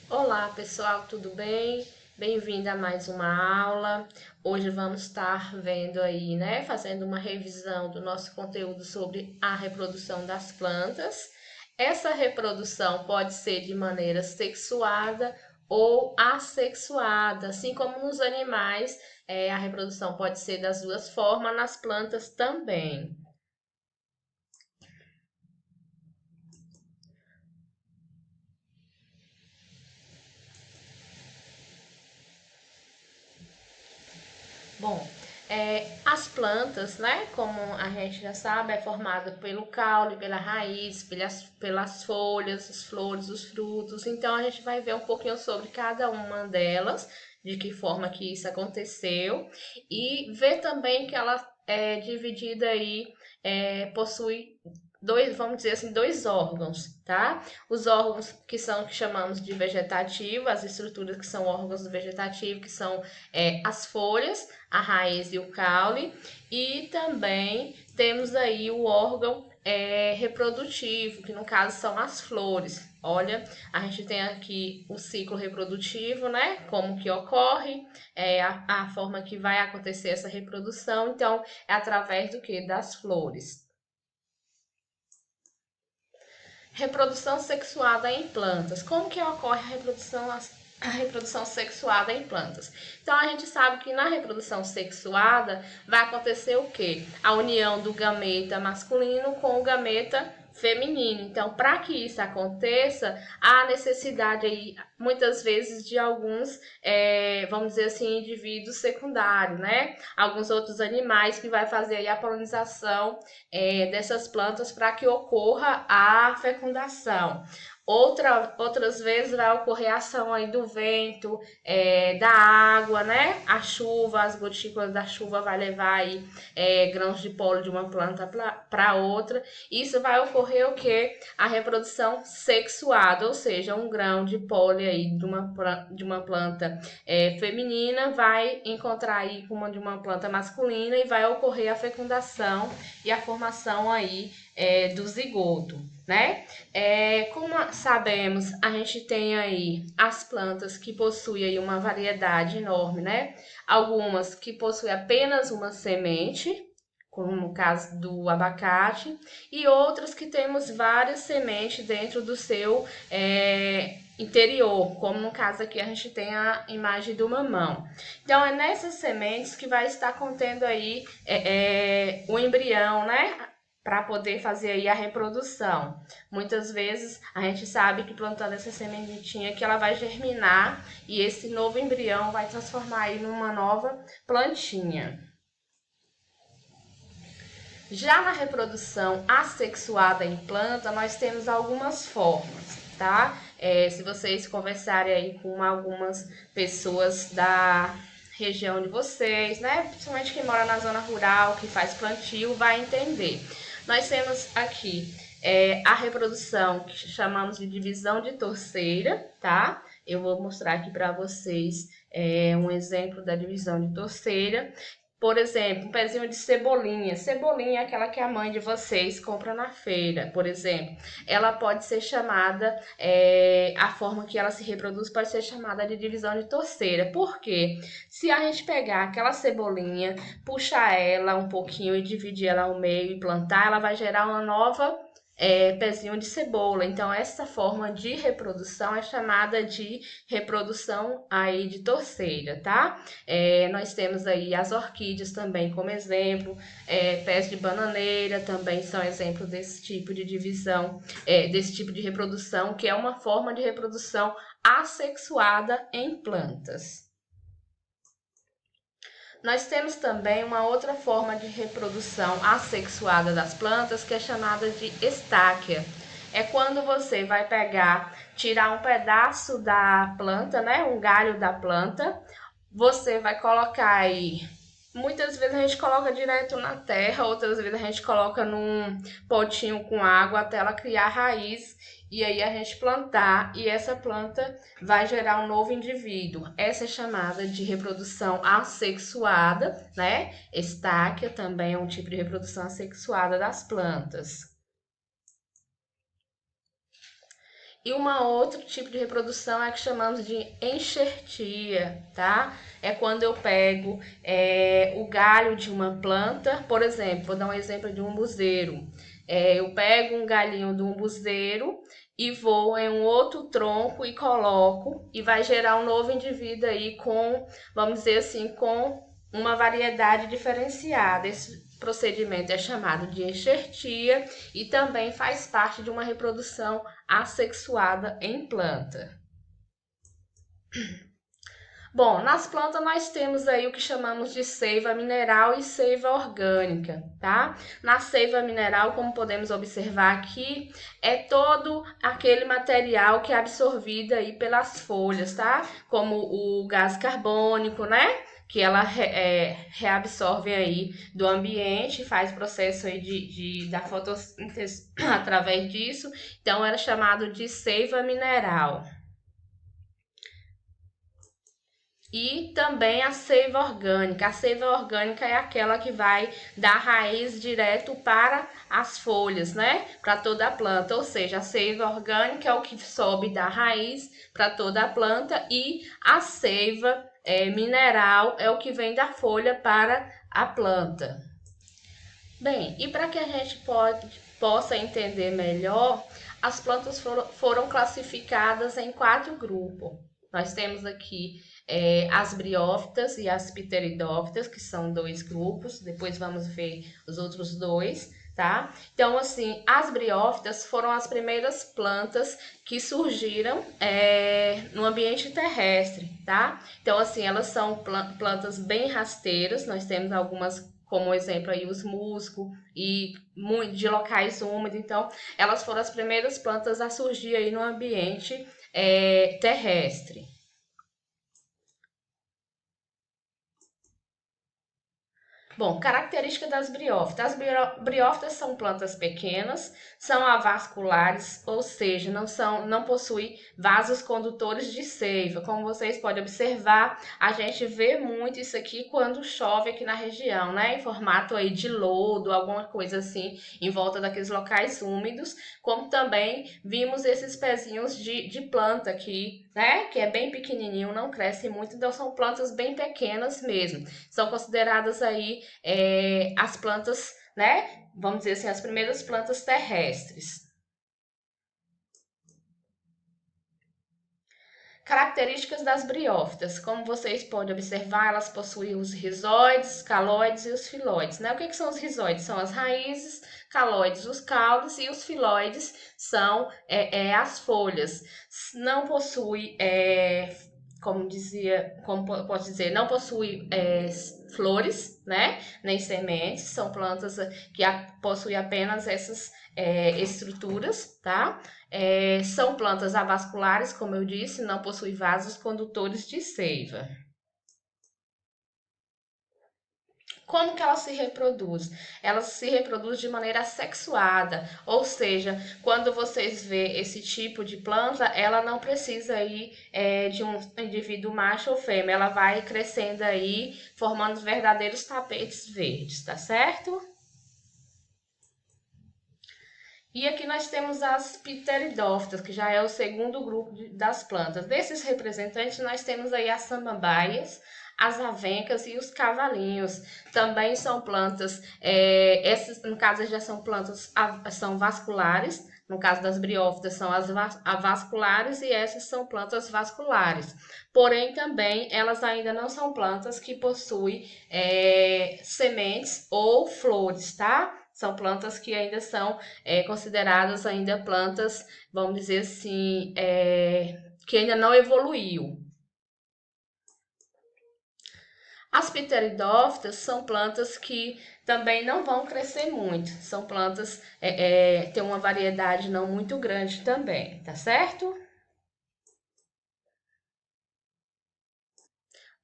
Olá pessoal, tudo bem? Bem-vindo a mais uma aula. Hoje vamos estar vendo aí, né, fazendo uma revisão do nosso conteúdo sobre a reprodução das plantas. Essa reprodução pode ser de maneira sexuada ou assexuada, assim como nos animais, a reprodução pode ser das duas formas, nas plantas também. Bom, as plantas, né, como a gente já sabe, é formada pelo caule, pela raiz, pelas folhas, as flores, os frutos. Então a gente vai ver um pouquinho sobre cada uma delas, de que forma que isso aconteceu, e ver também que ela é dividida aí, possui dois, vamos dizer assim, dois órgãos, tá? Os órgãos que chamamos de vegetativo, as estruturas que são órgãos do vegetativo, que são as folhas, a raiz e o caule, e também temos aí o órgão reprodutivo, que no caso são as flores. Olha, a gente tem aqui o ciclo reprodutivo, né? Como que ocorre, a forma que vai acontecer essa reprodução. Então, é através do que? Das flores. Reprodução sexuada em plantas. Como que ocorre a reprodução sexuada em plantas? Então a gente sabe que na reprodução sexuada vai acontecer o quê? A união do gameta masculino com o gameta feminino. Então, para que isso aconteça, há necessidade aí, muitas vezes, de alguns, vamos dizer assim, indivíduos secundários, né? Alguns outros animais que vai fazer aí a polinização dessas plantas para que ocorra a fecundação. Outras vezes vai ocorrer a ação aí do vento, da água, né? A chuva, as gotículas da chuva vai levar aí grãos de pólen de uma planta para outra. Isso vai ocorrer o que? A reprodução sexuada, ou seja, um grão de pólen aí de uma planta feminina vai encontrar aí com uma de uma planta masculina e vai ocorrer a fecundação e a formação aí do zigoto, né? Como sabemos, a gente tem aí as plantas que possuem aí uma variedade enorme, né? Algumas que possuem apenas uma semente, como no caso do abacate, e outras que temos várias sementes dentro do seu interior, como no caso aqui a gente tem a imagem do mamão. Então é nessas sementes que vai estar contendo aí o embrião, né? Para poder fazer aí a reprodução. Muitas vezes a gente sabe que plantando essa sementinha que ela vai germinar e esse novo embrião vai transformar aí numa nova plantinha. Já na reprodução assexuada em planta, nós temos algumas formas, tá? Se vocês conversarem aí com algumas pessoas da região de vocês, né? Principalmente quem mora na zona rural, que faz plantio, vai entender. Nós temos aqui a reprodução que chamamos de divisão de torceira, tá? Eu vou mostrar aqui para vocês um exemplo da divisão de torceira. Por exemplo, um pezinho de cebolinha. Cebolinha é aquela que a mãe de vocês compra na feira, por exemplo. Ela pode ser chamada, a forma que ela se reproduz pode ser chamada de divisão de torceira. Por quê? Se a gente pegar aquela cebolinha, puxar ela um pouquinho e dividir ela ao meio e plantar, ela vai gerar uma nova pezinho de cebola. Então, essa forma de reprodução é chamada de reprodução aí de torceira, tá? Nós temos aí as orquídeas também como exemplo, pés de bananeira também são exemplo desse tipo de divisão, desse tipo de reprodução, que é uma forma de reprodução assexuada em plantas. Nós temos também uma outra forma de reprodução assexuada das plantas que é chamada de estáquia. É quando você vai tirar um pedaço da planta, né, um galho da planta, você vai colocar aí. Muitas vezes a gente coloca direto na terra, outras vezes a gente coloca num potinho com água até ela criar raiz e aí a gente plantar e essa planta vai gerar um novo indivíduo. Essa é chamada de reprodução assexuada, né? Estáquia também é um tipo de reprodução assexuada das plantas. E uma outro tipo de reprodução é que chamamos de enxertia, tá? É quando eu pego o galho de uma planta, por exemplo, vou dar um exemplo de um umbuzeiro. Eu pego um galhinho do umbuzeiro e vou em um outro tronco e coloco, e vai gerar um novo indivíduo aí com, vamos dizer assim, com uma variedade diferenciada. Esse procedimento é chamado de enxertia e também faz parte de uma reprodução assexuada em planta. Bom, nas plantas nós temos aí o que chamamos de seiva mineral e seiva orgânica, tá? Na seiva mineral, como podemos observar aqui, é todo aquele material que é absorvido aí pelas folhas, tá? Como o gás carbônico, né? Que ela reabsorve aí do ambiente, faz processo aí da fotossíntese através disso. Então, era chamado de seiva mineral. E também a seiva orgânica. A seiva orgânica é aquela que vai da raiz direto para as folhas, né? Para toda a planta. Ou seja, a seiva orgânica é o que sobe da raiz para toda a planta e a seiva mineral é o que vem da folha para a planta. Bem, e para que a gente possa entender melhor, as plantas foram classificadas em 4 grupos. Nós temos aqui as briófitas e as pteridófitas, que são 2 grupos. Depois vamos ver os outros 2, tá? Então, assim, as briófitas foram as primeiras plantas que surgiram no ambiente terrestre, tá? Então, assim, elas são plantas bem rasteiras. Nós temos algumas, como exemplo aí os musgos e de locais úmidos. Então, elas foram as primeiras plantas a surgir aí no ambiente terrestre. Bom, característica das briófitas. As briófitas são plantas pequenas, são avasculares, ou seja, não possuem vasos condutores de seiva. Como vocês podem observar, a gente vê muito isso aqui quando chove aqui na região, né? Em formato aí de lodo, alguma coisa assim, em volta daqueles locais úmidos. Como também vimos esses pezinhos de planta aqui, né? Que é bem pequenininho, não cresce muito, então são plantas bem pequenas mesmo. São consideradas aí as plantas, né? Vamos dizer assim, as primeiras plantas terrestres. Características das briófitas. Como vocês podem observar, elas possuem os rizóides, caloides e os filóides, né? O que são os rizóides? São as raízes, caloides, os caules, e os filóides são as folhas. Não possui como posso dizer, não possui flores, né? Nem sementes, são plantas que possuem apenas essas estruturas, tá? São plantas avasculares, como eu disse, não possuem vasos condutores de seiva. Como que ela se reproduz? Ela se reproduz de maneira sexuada, ou seja, quando vocês vê esse tipo de planta, ela não precisa aí de um indivíduo macho ou fêmea, ela vai crescendo aí, formando verdadeiros tapetes verdes, tá certo? E aqui nós temos as pteridófitas, que já é o segundo grupo das plantas. Desses representantes, nós temos aí as samambaias, as avencas e os cavalinhos. Também são plantas, essas, no caso, já são plantas são vasculares. No caso das briófitas, são as avasculares e essas são plantas vasculares. Porém, também, elas ainda não são plantas que possuem sementes ou flores, tá? São plantas que ainda são consideradas ainda plantas, vamos dizer assim, que ainda não evoluiu. As pteridófitas são plantas que também não vão crescer muito. São plantas têm uma variedade não muito grande também, tá certo?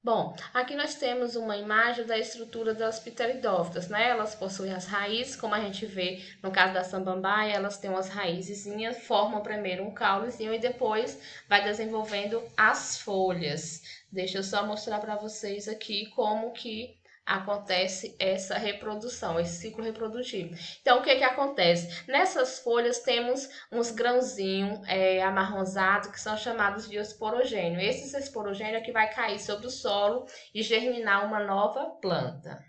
Bom, aqui nós temos uma imagem da estrutura das pteridófitas, né? Elas possuem as raízes, como a gente vê no caso da samambaia, elas têm umas raízes, formam primeiro um caulezinho e depois vai desenvolvendo as folhas. Deixa eu só mostrar para vocês aqui como que acontece essa reprodução, esse ciclo reprodutivo. Então, o que que acontece? Nessas folhas temos uns grãozinhos amarronzados que são chamados de esporogênio. Esses esporogênios é que vai cair sobre o solo e germinar uma nova planta.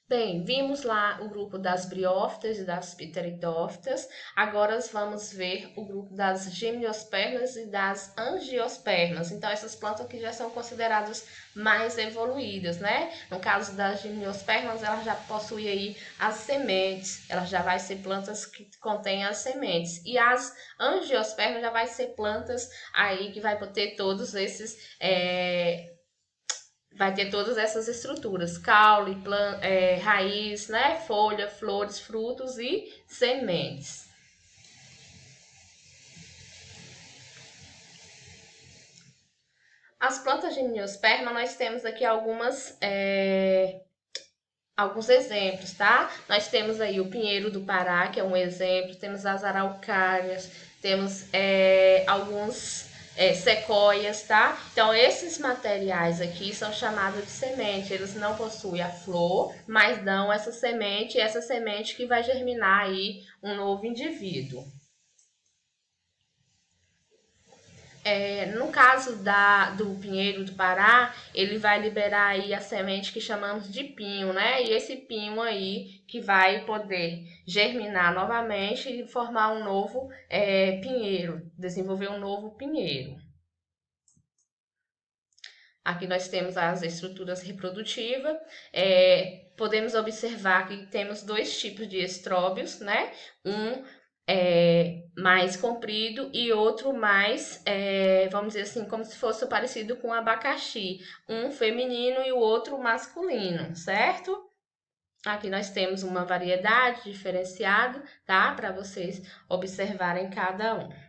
Bem, vimos lá o grupo das briófitas e das pteridófitas. Agora vamos ver o grupo das gimnospermas e das angiospermas. Então, essas plantas aqui já são consideradas mais evoluídas, né? No caso das gimnospermas, elas já possuem aí as sementes. Elas já vai ser plantas que contêm as sementes. E as angiospermas já vai ser plantas aí que vai ter todos esses vai ter todas essas estruturas: caule, raiz, né, folha, flores, frutos e sementes. As plantas de gimnosperma, nós temos aqui alguns exemplos, tá? Nós temos aí o pinheiro do Pará, que é um exemplo, temos as araucárias, temos alguns sequoias, tá? Então, esses materiais aqui são chamados de semente. Eles não possuem a flor, mas dão essa semente, e essa semente que vai germinar aí um novo indivíduo. No caso do pinheiro do Pará, ele vai liberar aí a semente que chamamos de pinho, né? E esse pinho aí que vai poder germinar novamente e formar um novo pinheiro, desenvolver um novo pinheiro. Aqui nós temos as estruturas reprodutivas. Podemos observar que temos dois tipos de estróbios, né? Um mais comprido e outro mais, vamos dizer assim, como se fosse parecido com um abacaxi. Um feminino e o outro masculino, certo? Aqui nós temos uma variedade diferenciada, tá? Para vocês observarem cada um.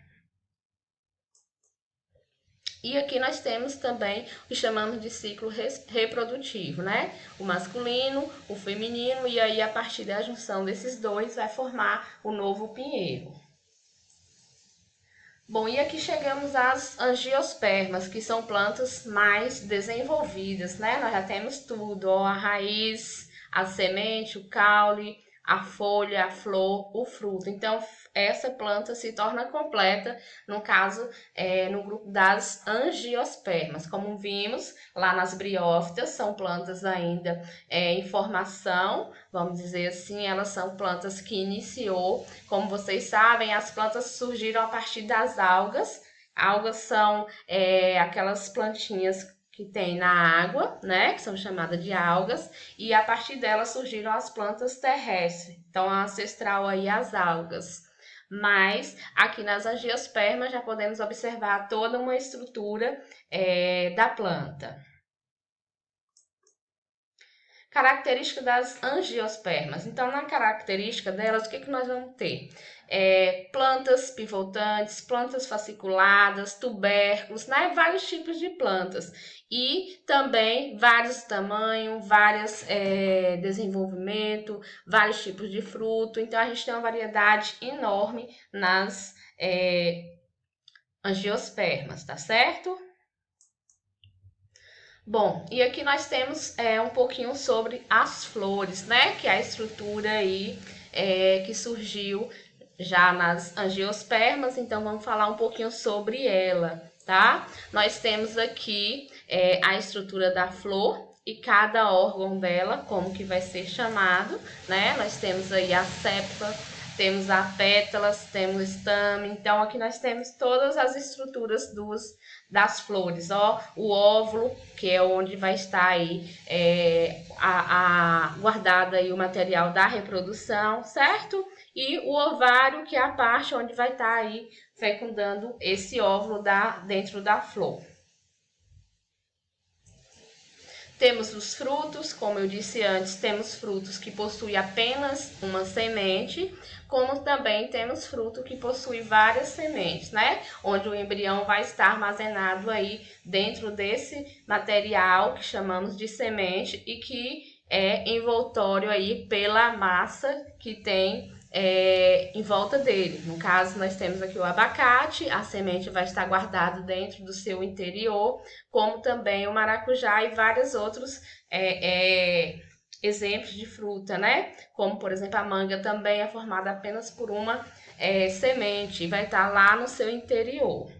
E aqui nós temos também o que chamamos de ciclo reprodutivo, né? O masculino, o feminino, e aí a partir da junção desses dois vai formar o novo pinheiro. Bom, e aqui chegamos às angiospermas, que são plantas mais desenvolvidas, né? Nós já temos tudo, ó, a raiz, a semente, o caule, a folha, a flor, o fruto. Então, essa planta se torna completa, no caso, no grupo das angiospermas. Como vimos lá nas briófitas, são plantas ainda em formação, vamos dizer assim, elas são plantas que iniciou. Como vocês sabem, as plantas surgiram a partir das algas. Algas são aquelas plantinhas que tem na água, né, que são chamadas de algas, e a partir delas surgiram as plantas terrestres. Então, a ancestral aí as algas. Mas aqui nas angiospermas já podemos observar toda uma estrutura da planta. Característica das angiospermas. Então, na característica delas, o que nós vamos ter? Plantas pivotantes, plantas fasciculadas, tubérculos, né? Vários tipos de plantas. E também vários tamanhos, vários desenvolvimento, vários tipos de fruto. Então, a gente tem uma variedade enorme nas angiospermas, tá certo? Bom, e aqui nós temos um pouquinho sobre as flores, né? Que é a estrutura aí que surgiu já nas angiospermas, então vamos falar um pouquinho sobre ela, tá? Nós temos aqui a estrutura da flor e cada órgão dela, como que vai ser chamado, né? Nós temos aí a sépa, temos a pétalas, temos o estame, então aqui nós temos todas as estruturas das flores, ó, o óvulo, que é onde vai estar aí guardado aí o material da reprodução, certo? E o ovário, que é a parte onde vai estar aí fecundando esse óvulo dentro da flor. Temos os frutos, como eu disse antes, temos frutos que possuem apenas uma semente, como também temos fruto que possui várias sementes, né? Onde o embrião vai estar armazenado aí dentro desse material que chamamos de semente e que é envoltório aí pela massa que tem em volta dele. No caso, nós temos aqui o abacate, a semente vai estar guardada dentro do seu interior, como também o maracujá e vários outros exemplos de fruta, né? Como, por exemplo, a manga também é formada apenas por uma semente e vai estar lá no seu interior.